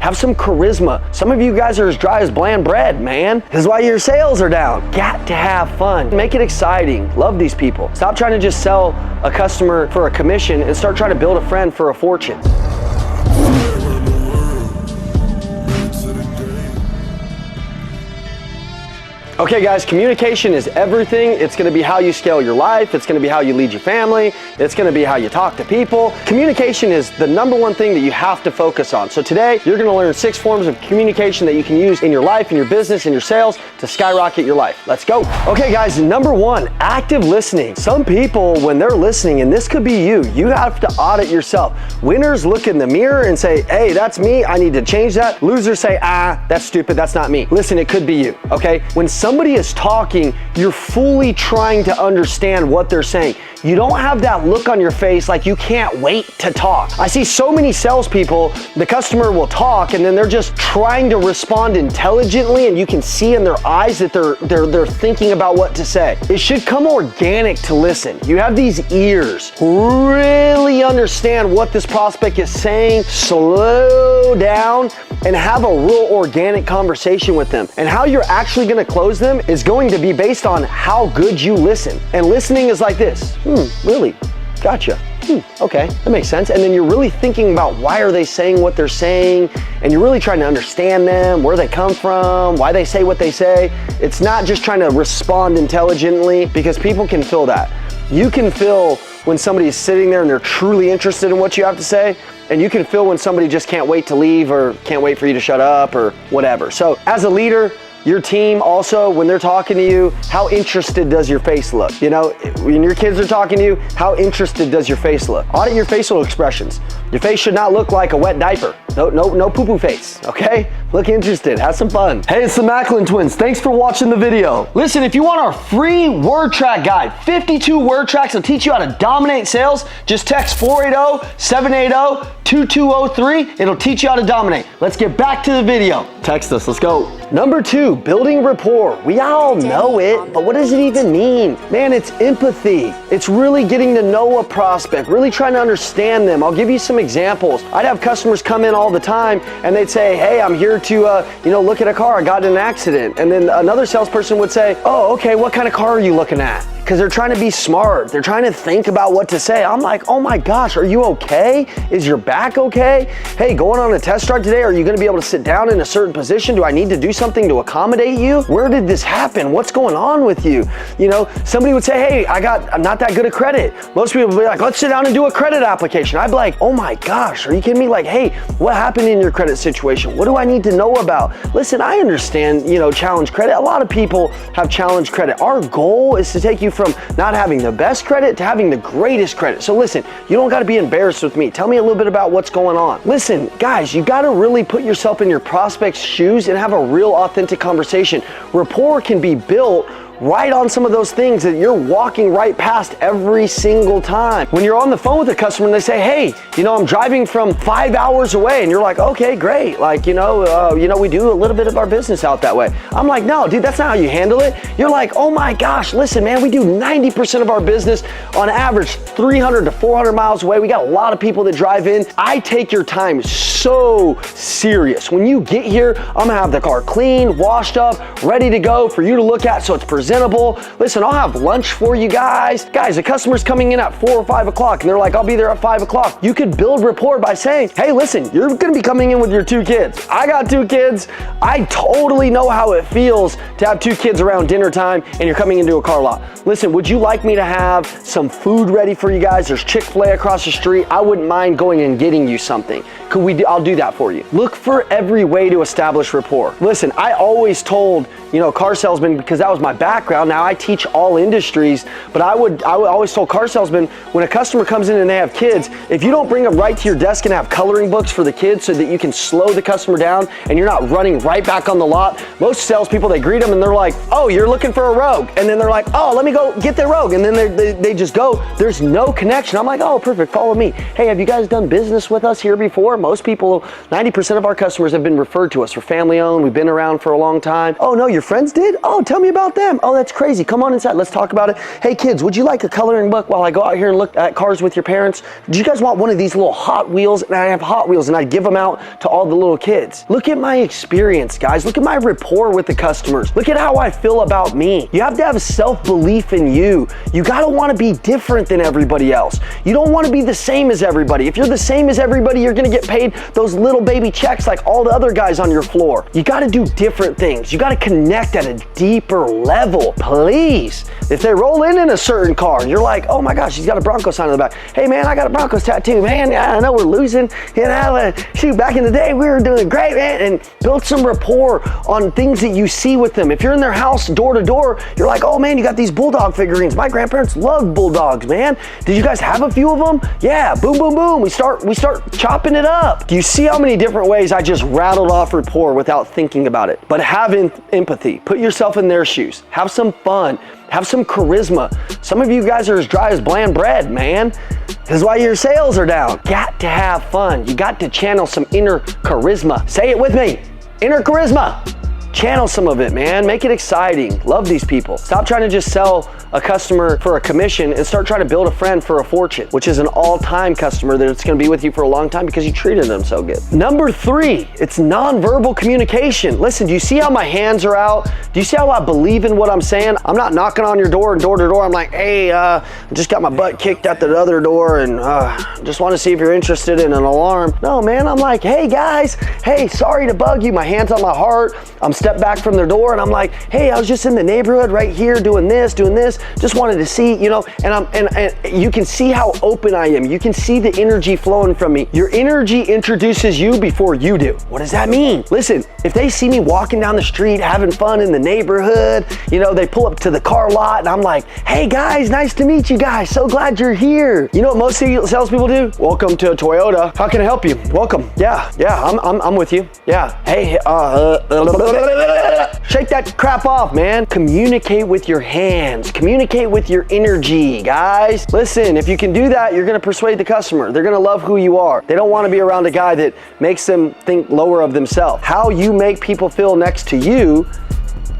Have some charisma. Some of you guys are as dry as bland bread, man. This is why your sales are down. Got to have fun. Make it exciting. Love these people. Stop trying to just sell a customer for a commission and start trying to build a friend for a fortune. Okay guys, communication is everything. It's gonna be how you scale your life. It's gonna be how you lead your family. It's gonna be how you talk to people. Communication is the #1 thing that you have to focus on. So today, you're gonna learn 6 forms of communication that you can use in your life, in your business, in your sales to skyrocket your life. Let's go. Okay guys, #1, active listening. Some people, when they're listening, and this could be you have to audit yourself. Winners look in the mirror and say, hey, that's me, I need to change that. Losers say, that's stupid, that's not me. Listen, it could be you, okay? When somebody is talking, you're fully trying to understand what they're saying. You don't have that look on your face like you can't wait to talk. I see so many salespeople, the customer will talk and then they're just trying to respond intelligently, and you can see in their eyes that they're thinking about what to say. It should come organic to listen. You have these ears. Really understand what this prospect is saying, slow down, and have a real organic conversation with them. And how you're actually gonna close them is going to be based on how good you listen. And listening is like this. Really? Gotcha. Okay, that makes sense. And then you're really thinking about why are they saying what they're saying, and you're really trying to understand them, where they come from, why they say what they say. It's not just trying to respond intelligently, because people can feel that. You can feel when somebody is sitting there and they're truly interested in what you have to say, and you can feel when somebody just can't wait to leave or can't wait for you to shut up or whatever. So as a leader, your team also, when they're talking to you, how interested does your face look? You know, when your kids are talking to you, how interested does your face look? Audit your facial expressions. Your face should not look like a wet diaper. No poo-poo face, okay? Look interested, have some fun. Hey, it's the Macklin twins. Thanks for watching the video. Listen, if you want our free word track guide, 52 word tracks that'll teach you how to dominate sales, just text 480-780-2203. It'll teach you how to dominate. Let's get back to the video. Text us, let's go. #2, building rapport. We all know it, but what does it even mean? Man, it's empathy. It's really getting to know a prospect, really trying to understand them. I'll give you some examples. I'd have customers come in all the time and they'd say, hey, I'm here to look at a car, I got in an accident. And then another salesperson would say, oh, okay, what kind of car are you looking at? Because they're trying to be smart. They're trying to think about what to say. I'm like, oh my gosh, are you okay? Is your back okay? Hey, going on a test drive today, are you gonna be able to sit down in a certain position? Do I need to do something to accommodate you? Where did this happen? What's going on with you? You know, somebody would say, hey, I'm not that good at credit. Most people would be like, let's sit down and do a credit application. I'd be like, oh my gosh, are you kidding me? Like, hey, what happened in your credit situation? What do I need to know about? Listen, I understand, challenge credit. A lot of people have challenged credit. Our goal is to take you from not having the best credit to having the greatest credit. So listen, you don't gotta be embarrassed with me. Tell me a little bit about what's going on. Listen, guys, you gotta really put yourself in your prospect's shoes and have a real authentic conversation. Rapport can be built right on some of those things that you're walking right past every single time. When you're on the phone with a customer and they say, hey, I'm driving from 5 hours away, and you're like, okay, great. Like, we do a little bit of our business out that way. I'm like, no, dude, that's not how you handle it. You're like, oh my gosh, listen, man, we do 90% of our business on average 300 to 400 miles away. We got a lot of people that drive in. I take your time so serious. When you get here, I'm gonna have the car clean, washed up, ready to go for you to look at so it's presentable. Listen, I'll have lunch for you guys. Guys, the customer's coming in at 4 or 5 o'clock and they're like, I'll be there at 5 o'clock. You could build rapport by saying, hey, listen, you're gonna be coming in with your 2 kids. I got 2 kids. I totally know how it feels to have 2 kids around dinner time and you're coming into a car lot. Listen, would you like me to have some food ready for you guys? There's Chick-fil-A across the street. I wouldn't mind going and getting you something. I'll do that for you. Look for every way to establish rapport. Listen, I always told, car salesmen, because that was my background. Now I teach all industries, but I always told car salesmen, when a customer comes in and they have kids, if you don't bring them right to your desk and have coloring books for the kids so that you can slow the customer down and you're not running right back on the lot, most salespeople, they greet them and they're like, oh, you're looking for a Rogue. And then they're like, oh, let me go get the Rogue. And then they just go. There's no connection. I'm like, oh, perfect, follow me. Hey, have you guys done business with us here before? Most people, 90% of our customers have been referred to us. We're family owned. We've been around for a long time. Oh no, your friends did? Oh, tell me about them. oh, that's crazy. Come on inside. Let's talk about it. Hey, kids, would you like a coloring book while I go out here and look at cars with your parents? Do you guys want one of these little Hot Wheels? And I have Hot Wheels, and I give them out to all the little kids. Look at my experience, guys. Look at my rapport with the customers. Look at how I feel about me. You have to have self-belief in you. You gotta wanna be different than everybody else. You don't wanna be the same as everybody. If you're the same as everybody, you're gonna get paid those little baby checks like all the other guys on your floor. You gotta do different things. You gotta connect at a deeper level. Please, if they roll in a certain car and you're like, oh my gosh, he's got a Broncos sign on the back. Hey man, I got a Broncos tattoo, man. I know we're losing, you know, shoot, back in the day, we were doing great, man. And build some rapport on things that you see with them. If you're in their house door to door, you're like, oh man, you got these bulldog figurines. My grandparents loved bulldogs, man. Did you guys have a few of them? Yeah, boom, boom, boom. We start chopping it up. Do you see how many different ways I just rattled off rapport without thinking about it? But have empathy. Put yourself in their shoes. Have some fun. Have some charisma. Some of you guys are as dry as bland bread, man. This is why your sales are down. Got to have fun. You got to channel some inner charisma. Say it with me. Inner charisma. Channel some of it, man. Make it exciting. Love these people. Stop trying to just sell a customer for a commission and start trying to build a friend for a fortune, which is an all-time customer that's gonna be with you for a long time because you treated them so good. Number 3, it's nonverbal communication. Listen, do you see how my hands are out? Do you see how I believe in what I'm saying? I'm not knocking on your door and door to door. I'm like, hey, I just got my butt kicked at the other door and just want to see if you're interested in an alarm. No, man, I'm like, hey guys, hey, sorry to bug you. My hand's on my heart. I'm step back from their door and I'm like, hey, I was just in the neighborhood right here doing this, just wanted to see, you know, and you can see how open I am. You can see the energy flowing from me. Your energy introduces you before you do. What does that mean? Listen, if they see me walking down the street, having fun in the neighborhood, you know, they pull up to the car lot and I'm like, hey guys, nice to meet you guys. So glad you're here. You know what most salespeople do? Welcome to Toyota. How can I help you? Welcome. Yeah, I'm with you. Yeah. Hey, shake that crap off, man. Communicate with your hands. Communicate with your energy, guys. Listen, if you can do that, you're gonna persuade the customer. They're gonna love who you are. They don't wanna be around a guy that makes them think lower of themselves. How you make people feel next to you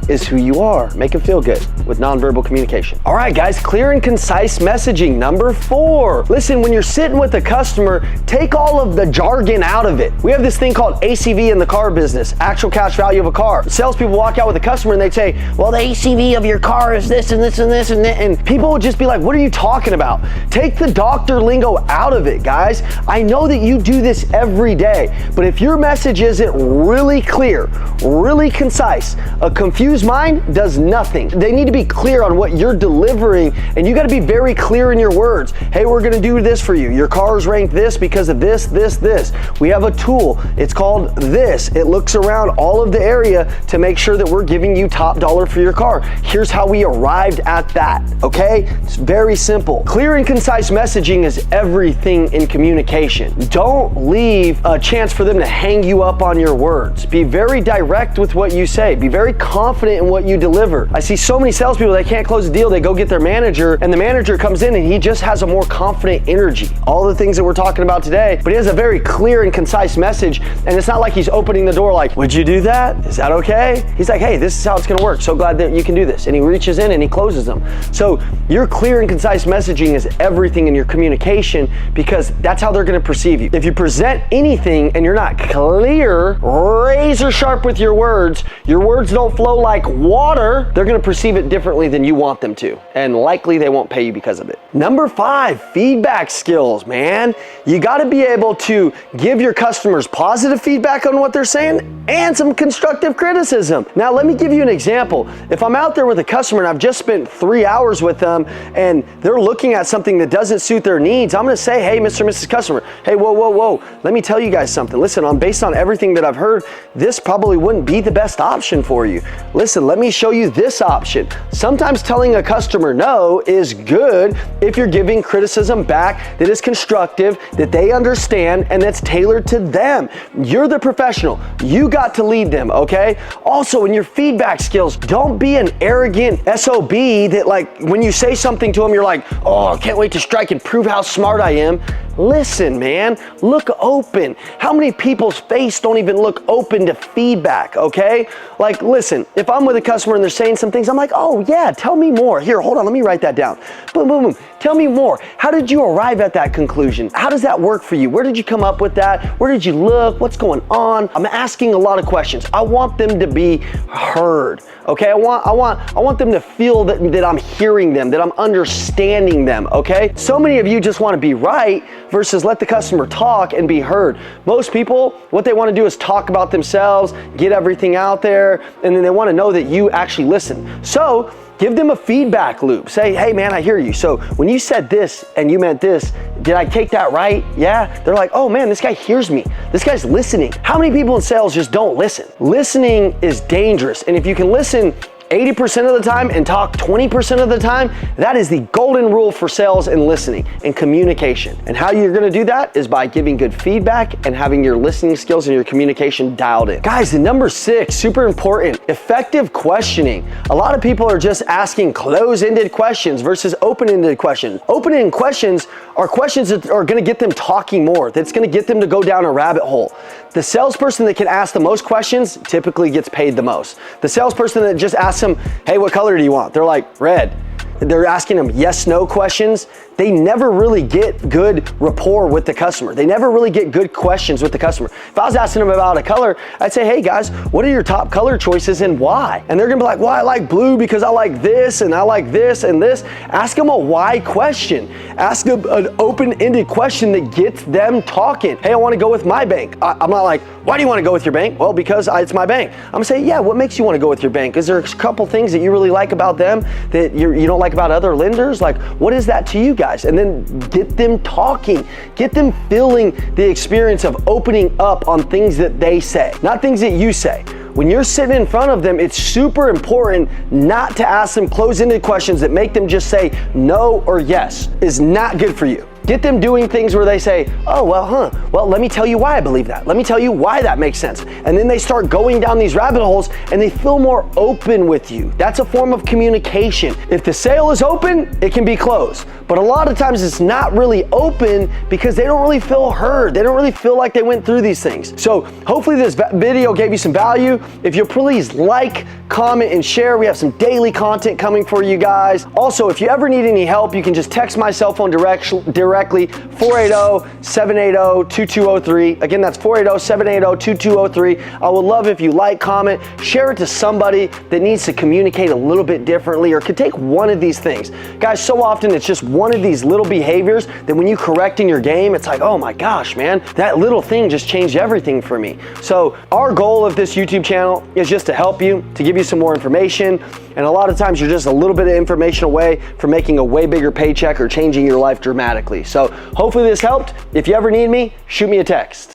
is who you are. Make them feel good with nonverbal communication. All right, guys, clear and concise messaging. Number 4, listen, when you're sitting with a customer, take all of the jargon out of it. We have this thing called ACV in the car business, actual cash value of a car. Salespeople walk out with a customer and they say, well, the ACV of your car is this and this and this and that. And people would just be like, what are you talking about? Take the doctor lingo out of it, guys. I know that you do this every day, but if your message isn't really clear, really concise, a confused mind does nothing. They need to be clear on what you're delivering, and you got to be very clear in your words. Hey, we're going to do this for you. Your car's ranked this because of this. We have a tool. It's called this. It looks around all of the area to make sure that we're giving you top dollar for your car. Here's how we arrived at that, okay? It's very simple. Clear and concise messaging is everything in communication. Don't leave a chance for them to hang you up on your words. Be very direct with what you say. Be very confident in what you deliver. I see so many salespeople, they can't close a deal. They go get their manager and the manager comes in and he just has a more confident energy. All the things that we're talking about today, but he has a very clear and concise message. And it's not like he's opening the door like, would you do that? Is that okay? He's like, hey, this is how it's gonna work. So glad that you can do this. And he reaches in and he closes them. So your clear and concise messaging is everything in your communication because that's how they're gonna perceive you. If you present anything and you're not clear, razor sharp with your words don't flow like water, they're gonna perceive it differently than you want them to. And likely they won't pay you because of it. Number 5, feedback skills, man. You gotta be able to give your customers positive feedback on what they're saying and some constructive criticism. Now, let me give you an example. If I'm out there with a customer and I've just spent 3 hours with them and they're looking at something that doesn't suit their needs, I'm gonna say, hey, Mr. and Mrs. Customer, hey, whoa, let me tell you guys something. Listen, based on everything that I've heard, this probably wouldn't be the best option for you. Listen, let me show you this option. Sometimes telling a customer no is good if you're giving criticism back that is constructive, that they understand, and that's tailored to them. You're the professional. You got to lead them, okay? Also, in your feedback skills, don't be an arrogant SOB that, like, when you say something to them, you're like, oh, I can't wait to strike and prove how smart I am. Listen, man, look open. How many people's face don't even look open to feedback, okay? Like, listen, if I'm with a customer and they're saying some things, I'm like, oh yeah, tell me more. Here, hold on, let me write that down. Boom, boom, boom. Tell me more. How did you arrive at that conclusion? How does that work for you? Where did you come up with that? Where did you look? What's going on? I'm asking a lot of questions. I want them to be heard, okay? I want them to feel that I'm hearing them, that I'm understanding them, okay? So many of you just want to be right versus let the customer talk and be heard. Most people, what they want to do is talk about themselves, get everything out there, and then they want to know that you actually listen. So give them a feedback loop. Say, hey man, I hear you. So when you said this and you meant this, did I take that right? Yeah. They're like, oh man, this guy hears me. This guy's listening. How many people in sales just don't listen? Listening is dangerous. And if you can listen 80% of the time and talk 20% of the time, that is the golden rule for sales and listening and communication. And how you're gonna do that is by giving good feedback and having your listening skills and your communication dialed in. Guys, the number 6, super important, effective questioning. A lot of people are just asking close-ended questions versus open-ended questions. Open-ended questions are questions that are gonna get them talking more, that's gonna get them to go down a rabbit hole. The salesperson that can ask the most questions typically gets paid the most. The salesperson that just asks them, hey, what color do you want? They're like, red. They're asking them yes, no questions. They never really get good rapport with the customer. They never really get good questions with the customer. If I was asking them about a color, I'd say, hey guys, what are your top color choices and why? And they're gonna be like, well, I like blue because I like this and I like this and this. Ask them a why question. Ask them an open-ended question that gets them talking. Hey, I wanna go with my bank. I'm not like, why do you wanna go with your bank? Well, because it's my bank. I'm gonna say, yeah, what makes you wanna go with your bank? Is there a couple things that you really like about them that you don't like about other lenders? Like, what is that to you guys? And then get them talking, get them feeling the experience of opening up on things that they say, not things that you say. When you're sitting in front of them, it's super important not to ask them close-ended questions that make them just say no or yes. Is not good for you. Get them doing things where they say, oh, well, let me tell you why I believe that. Let me tell you why that makes sense. And then they start going down these rabbit holes and they feel more open with you. That's a form of communication. If the sale is open, it can be closed. But a lot of times it's not really open because they don't really feel heard. They don't really feel like they went through these things. So hopefully this video gave you some value. If you'll please like, comment, and share. We have some daily content coming for you guys. Also, if you ever need any help, you can just text my cell phone directly, 480-780-2203. Again, that's 480-780-2203. I would love if you like, comment, share it to somebody that needs to communicate a little bit differently or could take one of these things. Guys, so often it's just one of these little behaviors that when you correct in your game, it's like, oh my gosh, man, that little thing just changed everything for me. So our goal of this YouTube channel is just to help you, to give you some more information. And a lot of times you're just a little bit of information away from making a way bigger paycheck or changing your life dramatically. So hopefully this helped. If you ever need me, shoot me a text.